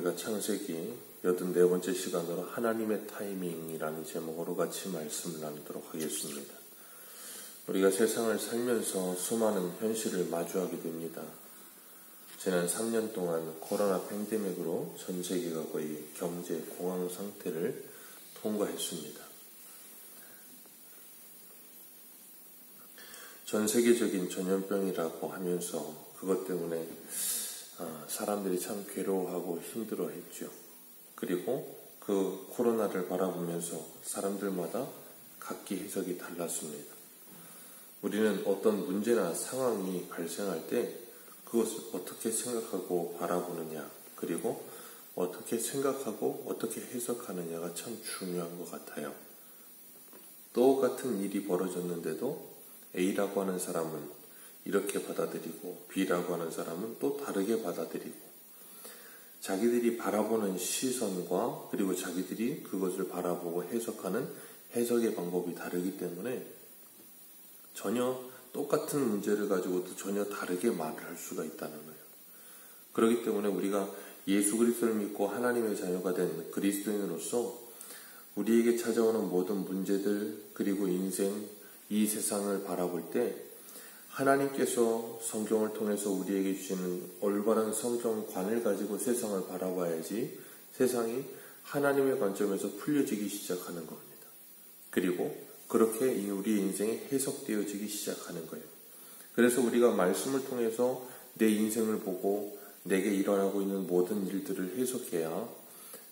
우리가 창세기 84번째 시간으로 하나님의 타이밍이라는 제목으로 같이 말씀을 나누도록 하겠습니다. 우리가 세상을 살면서 수많은 현실을 마주하게 됩니다. 지난 3년 동안 코로나 팬데믹으로 전 세계가 거의 경제 공황 상태를 통과했습니다. 전 세계적인 전염병이라고 하면서 그것 때문에 사람들이 참 괴로워하고 힘들어했죠. 그리고 그 코로나를 바라보면서 사람들마다 각기 해석이 달랐습니다. 우리는 어떤 문제나 상황이 발생할 때 그것을 어떻게 생각하고 바라보느냐, 그리고 어떻게 생각하고 어떻게 해석하느냐가 참 중요한 것 같아요. 똑같은 일이 벌어졌는데도 A라고 하는 사람은 이렇게 받아들이고 B라고 하는 사람은 또 다르게 받아들이고, 자기들이 바라보는 시선과 그리고 자기들이 그것을 바라보고 해석하는 해석의 방법이 다르기 때문에 전혀 똑같은 문제를 가지고도 전혀 다르게 말을 할 수가 있다는 거예요. 그렇기 때문에 우리가 예수 그리스도를 믿고 하나님의 자녀가 된 그리스도인으로서 우리에게 찾아오는 모든 문제들, 그리고 인생, 이 세상을 바라볼 때 하나님께서 성경을 통해서 우리에게 주시는 올바른 성경관을 가지고 세상을 바라봐야지 세상이 하나님의 관점에서 풀려지기 시작하는 겁니다. 그리고 그렇게 우리의 인생이 해석되어지기 시작하는 거예요. 그래서 우리가 말씀을 통해서 내 인생을 보고 내게 일어나고 있는 모든 일들을 해석해야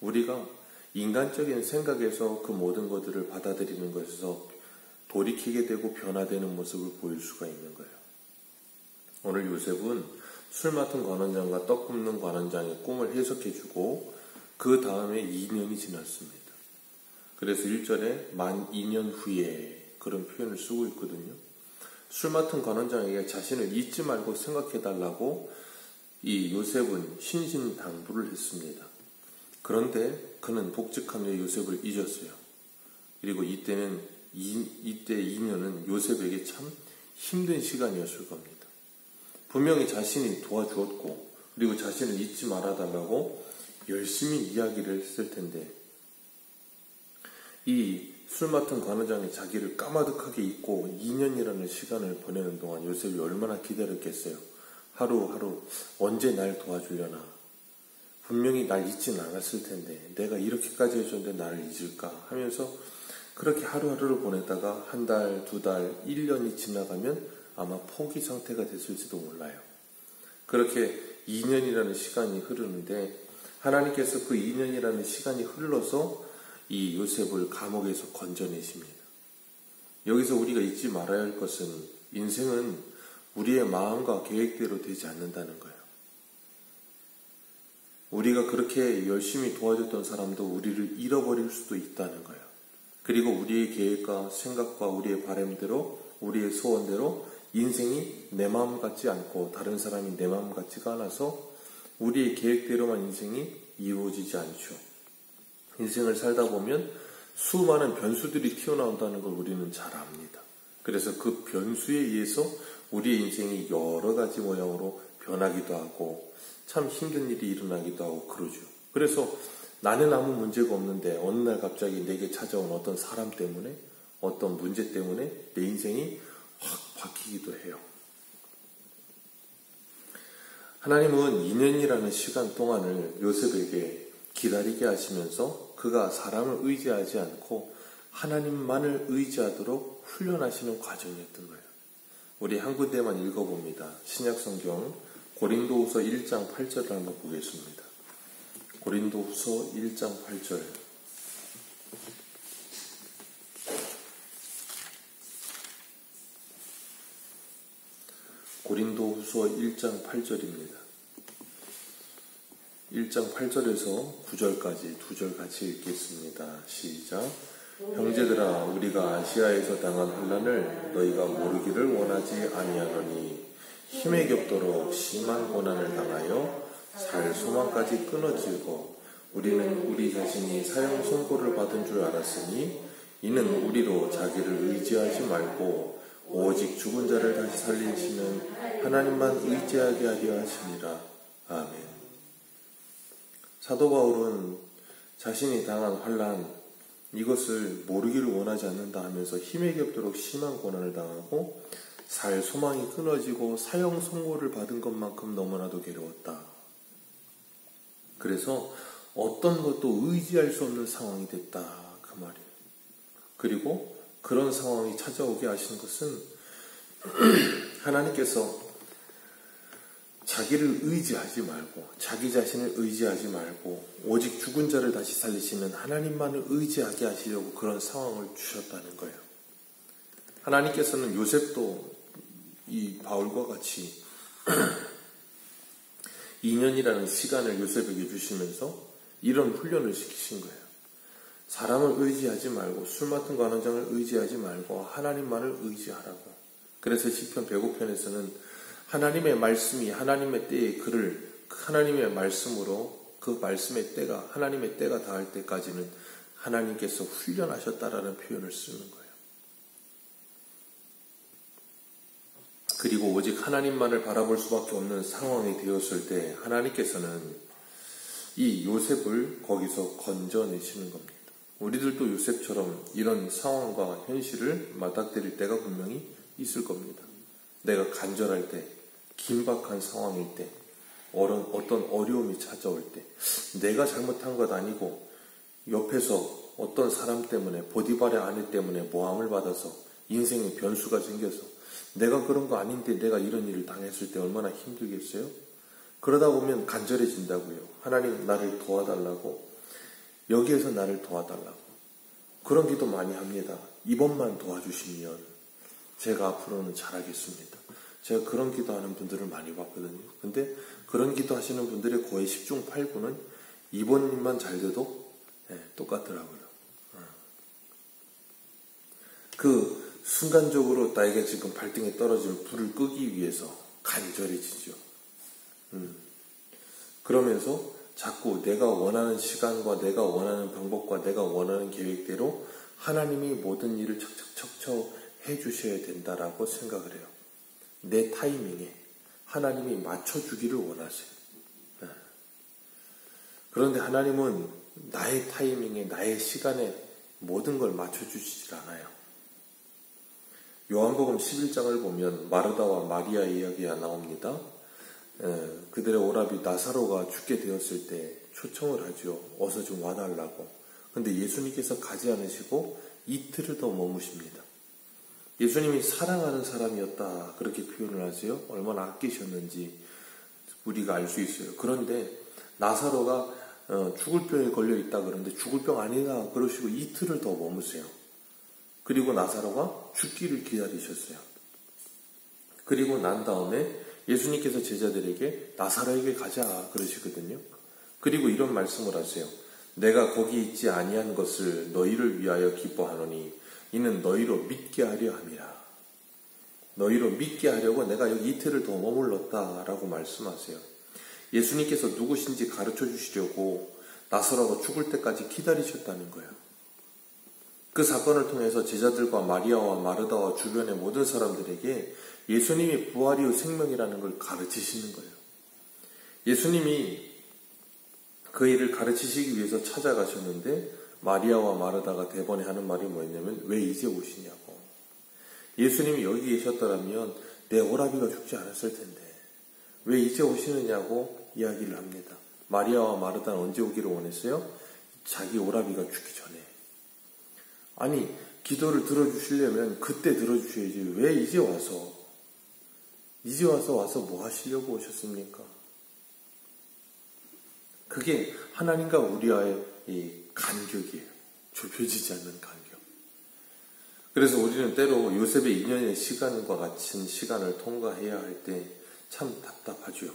우리가 인간적인 생각에서 그 모든 것들을 받아들이는 것에서 돌이키게 되고 변화되는 모습을 보일 수가 있는 거예요. 오늘 요셉은 술 맡은 관원장과 떡 굽는 관원장의 꿈을 해석해주고 그 다음에 2년이 지났습니다. 그래서 1절에 만 2년 후에 그런 표현을 쓰고 있거든요. 술 맡은 관원장에게 자신을 잊지 말고 생각해달라고 이 요셉은 신신당부를 했습니다. 그런데 그는 복직한 후에 요셉을 잊었어요. 그리고 이때 2년은 요셉에게 참 힘든 시간이었을 겁니다. 분명히 자신이 도와주었고 그리고 자신을 잊지 말아달라고 열심히 이야기를 했을 텐데 이 술 맡은 관원장이 자기를 까마득하게 잊고 2년이라는 시간을 보내는 동안 요셉이 얼마나 기다렸겠어요. 하루하루 언제 날 도와주려나, 분명히 날 잊진 않았을 텐데 내가 이렇게까지 해줬는데 나를 잊을까 하면서 그렇게 하루하루를 보내다가 한 달, 두 달, 1년이 지나가면 아마 포기 상태가 됐을지도 몰라요. 그렇게 2년이라는 시간이 흐르는데 하나님께서 그 2년이라는 시간이 흘러서 이 요셉을 감옥에서 건져내십니다. 여기서 우리가 잊지 말아야 할 것은 인생은 우리의 마음과 계획대로 되지 않는다는 거예요. 우리가 그렇게 열심히 도와줬던 사람도 우리를 잃어버릴 수도 있다는 거예요. 그리고 우리의 계획과 생각과 우리의 바람대로, 우리의 소원대로 인생이 내 마음 같지 않고 다른 사람이 내 마음 같지가 않아서 우리의 계획대로만 인생이 이루어지지 않죠. 인생을 살다 보면 수많은 변수들이 튀어나온다는 걸 우리는 잘 압니다. 그래서 그 변수에 의해서 우리의 인생이 여러 가지 모양으로 변하기도 하고 참 힘든 일이 일어나기도 하고 그러죠. 그래서 나는 아무 문제가 없는데 어느 날 갑자기 내게 찾아온 어떤 사람 때문에, 어떤 문제 때문에 내 인생이 확 바뀌기도 해요. 하나님은 2년이라는 시간 동안을 요셉에게 기다리게 하시면서 그가 사람을 의지하지 않고 하나님만을 의지하도록 훈련하시는 과정이었던 거예요. 우리 한 군데만 읽어봅니다. 신약성경 고린도후서 1장 8절을 한번 보겠습니다. 고린도후서 1장 8절. 고린도후서 1장 8절입니다. 1장 8절에서 9절까지 2절 같이 읽겠습니다. 시작. 형제들아, 우리가 아시아에서 당한 환난을 너희가 모르기를 원하지 아니하노니 힘에 겹도록 심한 고난을 당하여 살 소망까지 끊어지고 우리는 우리 자신이 사형 선고를 받은 줄 알았으니 이는 우리로 자기를 의지하지 말고 오직 죽은 자를 다시 살리시는 하나님만 의지하게 하려 하시니라. 아멘. 사도 바울은 자신이 당한 환난 이것을 모르기를 원하지 않는다 하면서 힘에 겹도록 심한 고난을 당하고 살 소망이 끊어지고 사형 선고를 받은 것만큼 너무나도 괴로웠다. 그래서 어떤 것도 의지할 수 없는 상황이 됐다 그 말이에요. 그리고 그런 상황이 찾아오게 하신 것은 하나님께서 자기를 의지하지 말고 자기 자신을 의지하지 말고 오직 죽은 자를 다시 살리시는 하나님만을 의지하게 하시려고 그런 상황을 주셨다는 거예요. 하나님께서는 요셉도 이 바울과 같이 2년이라는 시간을 요셉에게 주시면서 이런 훈련을 시키신 거예요. 사람을 의지하지 말고 술 맡은 관원장을 의지하지 말고 하나님만을 의지하라고. 그래서 시편 105편에서는 하나님의 말씀이 하나님의 때에 그를 하나님의 말씀으로 그 말씀의 때가 하나님의 때가 닿을 때까지는 하나님께서 훈련하셨다라는 표현을 쓰는 거예요. 그리고 오직 하나님만을 바라볼 수밖에 없는 상황이 되었을 때 하나님께서는 이 요셉을 거기서 건져내시는 겁니다. 우리들도 요셉처럼 이런 상황과 현실을 맞닥뜨릴 때가 분명히 있을 겁니다. 내가 간절할 때, 긴박한 상황일 때, 어떤 어려움이 찾아올 때, 내가 잘못한 것 아니고 옆에서 어떤 사람 때문에 보디발의 아내 때문에 모함을 받아서 인생에 변수가 생겨서 내가 그런 거 아닌데 내가 이런 일을 당했을 때 얼마나 힘들겠어요? 그러다 보면 간절해진다고요. 하나님 나를 도와달라고, 여기에서 나를 도와달라고. 그런 기도 많이 합니다. 이번만 도와주시면 제가 앞으로는 잘하겠습니다. 제가 그런 기도하는 분들을 많이 봤거든요. 근데 그런 기도하시는 분들의 거의 10중 8구는 이번 일만 잘 돼도 똑같더라고요. 그 순간적으로 나에게 지금 발등에 떨어진 불을 끄기 위해서 간절해지죠. 그러면서 자꾸 내가 원하는 시간과 내가 원하는 방법과 내가 원하는 계획대로 하나님이 모든 일을 척척척척 해주셔야 된다라고 생각을 해요. 내 타이밍에 하나님이 맞춰주기를 원하세요. 그런데 하나님은 나의 타이밍에 나의 시간에 모든 걸 맞춰주시질 않아요. 요한복음 11장을 보면 마르다와 마리아 이야기가 나옵니다. 그들의 오라비 나사로가 죽게 되었을 때 초청을 하죠. 어서 좀 와달라고. 근데 예수님께서 가지 않으시고 이틀을 더 머무십니다. 예수님이 사랑하는 사람이었다 그렇게 표현을 하세요. 얼마나 아끼셨는지 우리가 알 수 있어요. 그런데 나사로가 죽을 병에 걸려있다 그러는데 죽을 병 아니다 그러시고 이틀을 더 머무세요. 그리고 나사로가 죽기를 기다리셨어요. 그리고 난 다음에 예수님께서 제자들에게 나사로에게 가자 그러시거든요. 그리고 이런 말씀을 하세요. 내가 거기 있지 아니한 것을 너희를 위하여 기뻐하노니 이는 너희로 믿게 하려 함이라. 너희로 믿게 하려고 내가 여기 이틀을 더 머물렀다라고 말씀하세요. 예수님께서 누구신지 가르쳐 주시려고 나사로가 죽을 때까지 기다리셨다는 거예요. 그 사건을 통해서 제자들과 마리아와 마르다와 주변의 모든 사람들에게 예수님이 부활이요 생명이라는 걸 가르치시는 거예요. 예수님이 그 일을 가르치시기 위해서 찾아가셨는데 마리아와 마르다가 대번에 하는 말이 뭐였냐면 왜 이제 오시냐고. 예수님이 여기 계셨더라면 내 오라비가 죽지 않았을 텐데 왜 이제 오시느냐고 이야기를 합니다. 마리아와 마르다는 언제 오기를 원했어요? 자기 오라비가 죽기 전에. 아니 기도를 들어주시려면 그때 들어주셔야지 왜 이제 와서 뭐 하시려고 오셨습니까? 그게 하나님과 우리와의 이 간격이에요. 좁혀지지 않는 간격. 그래서 우리는 때로 요셉의 2년의 시간과 같은 시간을 통과해야 할 때 참 답답하죠.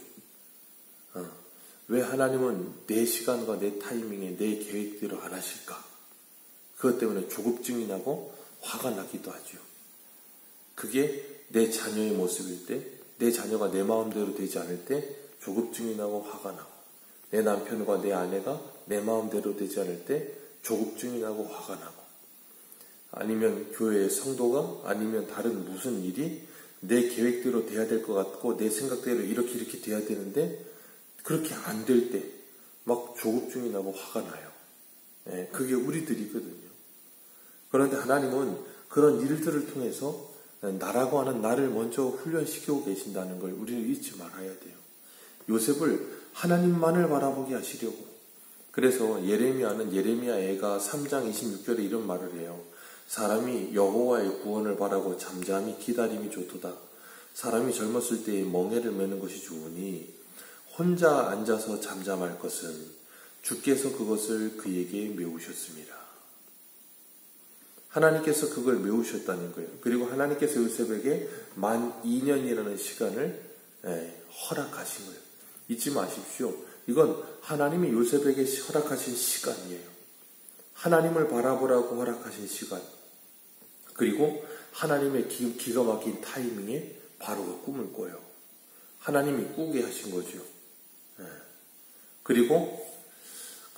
왜 하나님은 내 시간과 내 타이밍에 내 계획대로 안 하실까? 그것 때문에 조급증이 나고 화가 나기도 하죠. 그게 내 자녀의 모습일 때, 내 자녀가 내 마음대로 되지 않을 때 조급증이 나고 화가 나고, 내 남편과 내 아내가 내 마음대로 되지 않을 때 조급증이 나고 화가 나고, 아니면 교회의 성도가 아니면 다른 무슨 일이 내 계획대로 돼야 될 것 같고 내 생각대로 이렇게 돼야 되는데 그렇게 안 될 때 막 조급증이 나고 화가 나요. 예, 그게 우리들이거든요. 그런데 하나님은 그런 일들을 통해서 나라고 하는 나를 먼저 훈련시키고 계신다는 걸 우리는 잊지 말아야 돼요. 요셉을 하나님만을 바라보게 하시려고. 그래서 예레미야는 예레미야 애가 3장 26절에 이런 말을 해요. 사람이 여호와의 구원을 바라고 잠잠히 기다림이 좋도다. 사람이 젊었을 때에 멍에를 매는 것이 좋으니 혼자 앉아서 잠잠할 것은 주께서 그것을 그에게 메우셨습니다. 하나님께서 그걸 메우셨다는 거예요. 그리고 하나님께서 요셉에게 만 2년이라는 시간을 허락하신 거예요. 잊지 마십시오. 이건 하나님이 요셉에게 허락하신 시간이에요. 하나님을 바라보라고 허락하신 시간. 그리고 하나님의 기가 막힌 타이밍에 바로가 꿈을 꿔요. 하나님이 꾸게 하신 거죠. 그리고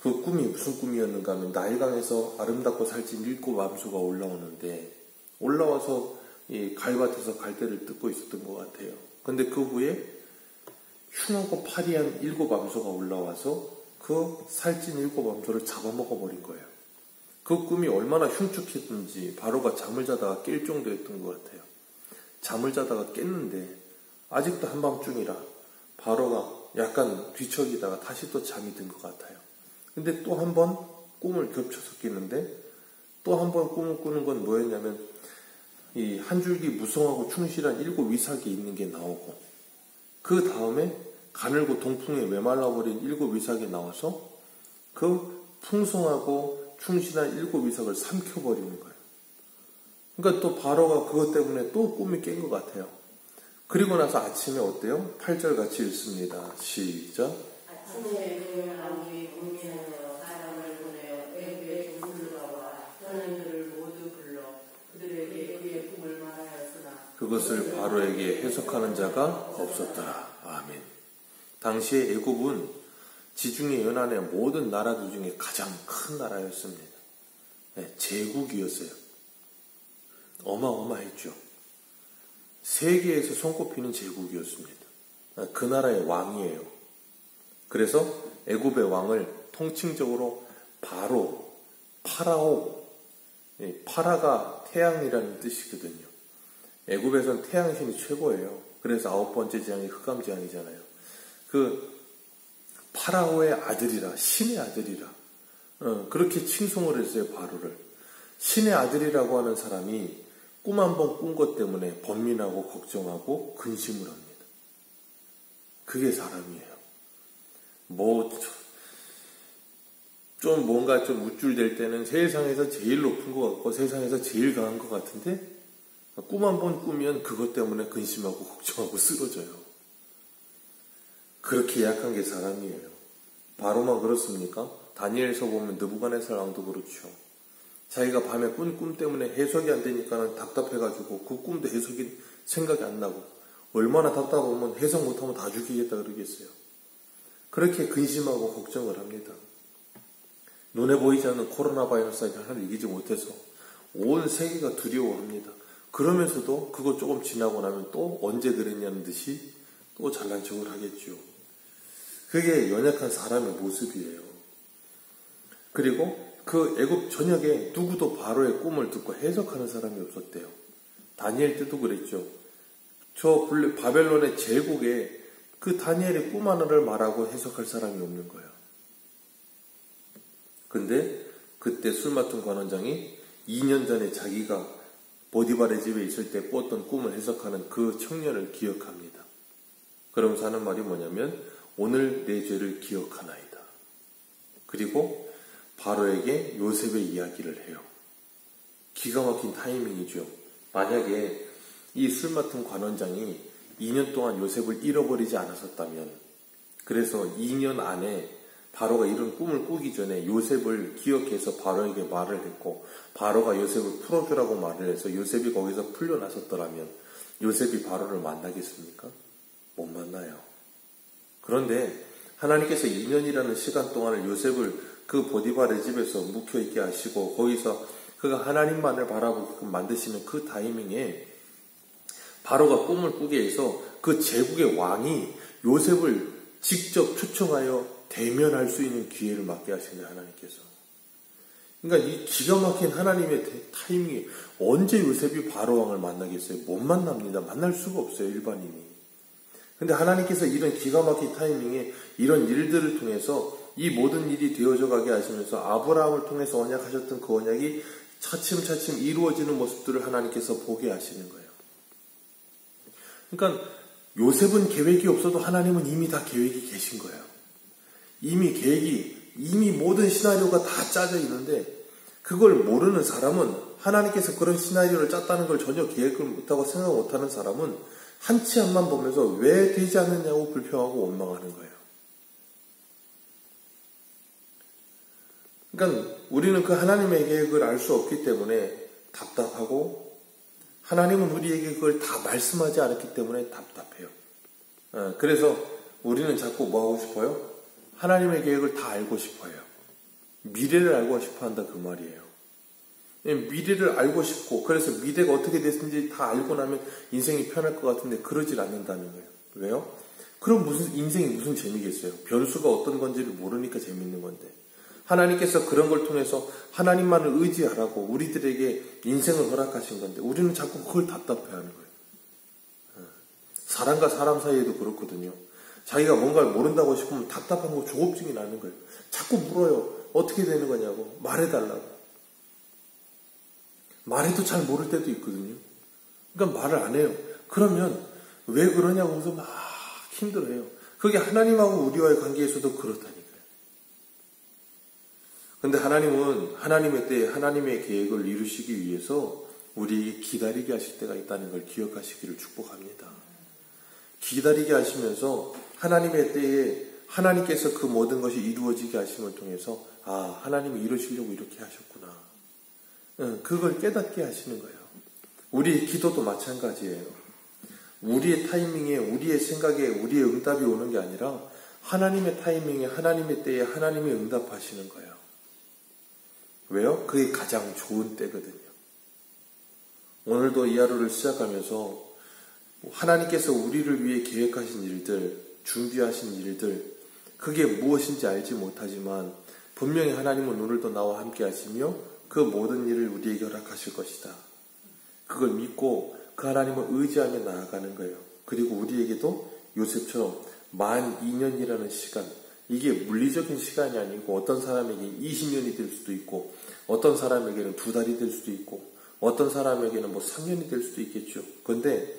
그 꿈이 무슨 꿈이었는가 하면 나일강에서 아름답고 살찐 7 암수가 올라오는데 올라와서 이 갈밭에서 갈대를 뜯고 있었던 것 같아요. 근데 그 후에 흉하고 파리한 7 암수가 올라와서 그 살찐 7 암수를 잡아먹어 버린 거예요. 그 꿈이 얼마나 흉측했던지 바로가 잠을 자다가 깰 정도였던 것 같아요. 잠을 자다가 깼는데 아직도 한밤중이라 바로가 약간 뒤척이다가 다시 또 잠이 든 것 같아요. 근데 또 한 번 꿈을 겹쳐서 깼는데 또 한 번 꿈을 꾸는 건 뭐였냐면 이 한 줄기 무성하고 충실한 7 위삭이 있는 게 나오고 그 다음에 가늘고 동풍에 메말라버린 7 위삭이 나와서 그 풍성하고 충실한 7 위삭을 삼켜버리는 거예요. 그러니까 또 바로가 그것 때문에 또 꿈이 깬 것 같아요. 그리고 나서 아침에 어때요? 8절 같이 읽습니다. 시작. 아침에 그 아우리 공민하여 사람을 보내어 애굽의 조물가와 선원들을 모두 불러 그들에게 그의 꿈을 말하였으나 그것을 바로에게 해석하는 자가 없었더라. 아멘. 당시에 애굽은 지중해 연안의 모든 나라들 중에 가장 큰 나라였습니다. 제국이었어요. 어마어마했죠. 세계에서 손꼽히는 제국이었습니다. 그 나라의 왕이에요. 그래서 애굽의 왕을 통칭적으로 바로, 파라오, 파라가 태양이라는 뜻이거든요. 애굽에선 태양신이 최고예요. 그래서 9번째 재앙이 흑암재앙이잖아요. 그 파라오의 아들이라, 신의 아들이라 그렇게 칭송을 했어요. 바로를. 신의 아들이라고 하는 사람이 꿈 한 번 꾼 것 때문에 번민하고 걱정하고 근심을 합니다. 그게 사람이에요. 좀 뭔가 좀 우쭐댈 때는 세상에서 제일 높은 것 같고 세상에서 제일 강한 것 같은데 꿈 한 번 꾸면 그것 때문에 근심하고 걱정하고 쓰러져요. 그렇게 약한 게 사람이에요. 바로만 그렇습니까? 다니엘서 보면 느부갓네살 왕도 그렇죠. 자기가 밤에 꾼 꿈 때문에 해석이 안 되니까는 답답해가지고 그 꿈도 해석이 생각이 안 나고 얼마나 답답하면 해석 못하면 다 죽이겠다 그러겠어요. 그렇게 근심하고 걱정을 합니다. 눈에 보이지 않는 코로나 바이러스가 하나를 이기지 못해서 온 세계가 두려워합니다. 그러면서도 그거 조금 지나고 나면 또 언제 그랬냐는 듯이 또 잘난 척을 하겠죠. 그게 연약한 사람의 모습이에요. 그리고 그 애굽 전역에 누구도 바로의 꿈을 듣고 해석하는 사람이 없었대요. 다니엘 때도 그랬죠. 저 바벨론의 제국에 그 다니엘의 꿈 하나를 말하고 해석할 사람이 없는 거예요. 근데 그때 술 맡은 관원장이 2년 전에 자기가 보디발의 집에 있을 때 꿨던 꿈을 해석하는 그 청년을 기억합니다. 그러면서 하는 말이 뭐냐면 오늘 내 죄를 기억하나이다. 그리고 바로에게 요셉의 이야기를 해요. 기가 막힌 타이밍이죠. 만약에 이 술 맡은 관원장이 2년 동안 요셉을 잃어버리지 않았었다면 그래서 2년 안에 바로가 이런 꿈을 꾸기 전에 요셉을 기억해서 바로에게 말을 했고 바로가 요셉을 풀어주라고 말을 해서 요셉이 거기서 풀려났었더라면 요셉이 바로를 만나겠습니까? 못 만나요. 그런데 하나님께서 2년이라는 시간 동안을 요셉을 그 보디발의 집에서 묵혀있게 하시고 거기서 그가 하나님만을 바라보게끔 만드시는 그 타이밍에 바로가 꿈을 꾸게 해서 그 제국의 왕이 요셉을 직접 초청하여 대면할 수 있는 기회를 맞게 하신 거예요, 하나님께서. 그러니까 이 기가 막힌 하나님의 타이밍이 언제 요셉이 바로왕을 만나겠어요? 못 만납니다. 만날 수가 없어요, 일반인이. 근데 하나님께서 이런 기가 막힌 타이밍에 이런 일들을 통해서 이 모든 일이 되어져 가게 하시면서 아브라함을 통해서 언약하셨던 그 언약이 차츰차츰 이루어지는 모습들을 하나님께서 보게 하시는 거예요. 그러니까 요셉은 계획이 없어도 하나님은 이미 다 계획이 계신 거예요. 이미 모든 시나리오가 다 짜져 있는데 그걸 모르는 사람은, 하나님께서 그런 시나리오를 짰다는 걸 전혀 계획을 못하고 생각 못하는 사람은 한 치 앞만 보면서 왜 되지 않느냐고 불평하고 원망하는 거예요. 그러니까 우리는 그 하나님의 계획을 알 수 없기 때문에 답답하고, 하나님은 우리에게 그걸 다 말씀하지 않았기 때문에 답답해요. 그래서 우리는 자꾸 뭐 하고 싶어요? 하나님의 계획을 다 알고 싶어요. 미래를 알고 싶어 한다, 그 말이에요. 미래를 알고 싶고, 그래서 미래가 어떻게 됐는지 다 알고 나면 인생이 편할 것 같은데 그러질 않는다는 거예요. 왜요? 그럼 인생이 무슨 재미겠어요? 변수가 어떤 건지를 모르니까 재밌는 건데. 하나님께서 그런 걸 통해서 하나님만을 의지하라고 우리들에게 인생을 허락하신 건데 우리는 자꾸 그걸 답답해하는 거예요. 사람과 사람 사이에도 그렇거든요. 자기가 뭔가를 모른다고 싶으면 답답한 거, 조급증이 나는 거예요. 자꾸 물어요. 어떻게 되는 거냐고. 말해달라고. 말해도 잘 모를 때도 있거든요. 그러니까 말을 안 해요. 그러면 왜 그러냐고 해서 막 힘들어요. 그게 하나님하고 우리와의 관계에서도 그렇다니까요. 근데 하나님은 하나님의 때에 하나님의 계획을 이루시기 위해서 우리에게 기다리게 하실 때가 있다는 걸 기억하시기를 축복합니다. 기다리게 하시면서 하나님의 때에 하나님께서 그 모든 것이 이루어지게 하심을 통해서 하나님이 이루시려고 이렇게 하셨구나. 그걸 깨닫게 하시는 거예요. 우리의 기도도 마찬가지예요. 우리의 타이밍에, 우리의 생각에, 우리의 응답이 오는 게 아니라 하나님의 타이밍에, 하나님의 때에 하나님이 응답하시는 거예요. 왜요? 그게 가장 좋은 때거든요. 오늘도 이 하루를 시작하면서 하나님께서 우리를 위해 계획하신 일들, 준비하신 일들, 그게 무엇인지 알지 못하지만 분명히 하나님은 오늘도 나와 함께 하시며 그 모든 일을 우리에게 허락하실 것이다. 그걸 믿고 그 하나님을 의지하며 나아가는 거예요. 그리고 우리에게도 요셉처럼 만 2년이라는 시간, 이게 물리적인 시간이 아니고 어떤 사람에게 20년이 될 수도 있고 어떤 사람에게는 2달이 될 수도 있고 어떤 사람에게는 3년이 될 수도 있겠죠. 그런데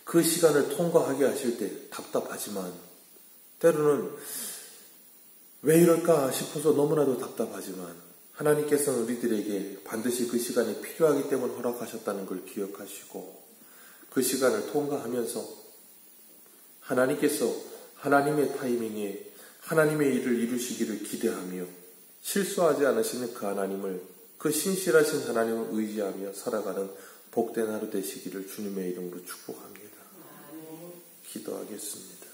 그 시간을 통과하게 하실 때 답답하지만 때로는 왜 이럴까 싶어서 너무나도 답답하지만 하나님께서는 우리들에게 반드시 그 시간이 필요하기 때문에 허락하셨다는 걸 기억하시고 그 시간을 통과하면서 하나님께서 하나님의 타이밍에 하나님의 일을 이루시기를 기대하며 실수하지 않으시는 그 하나님을, 그 신실하신 하나님을 의지하며 살아가는 복된 하루 되시기를 주님의 이름으로 축복합니다. 기도하겠습니다.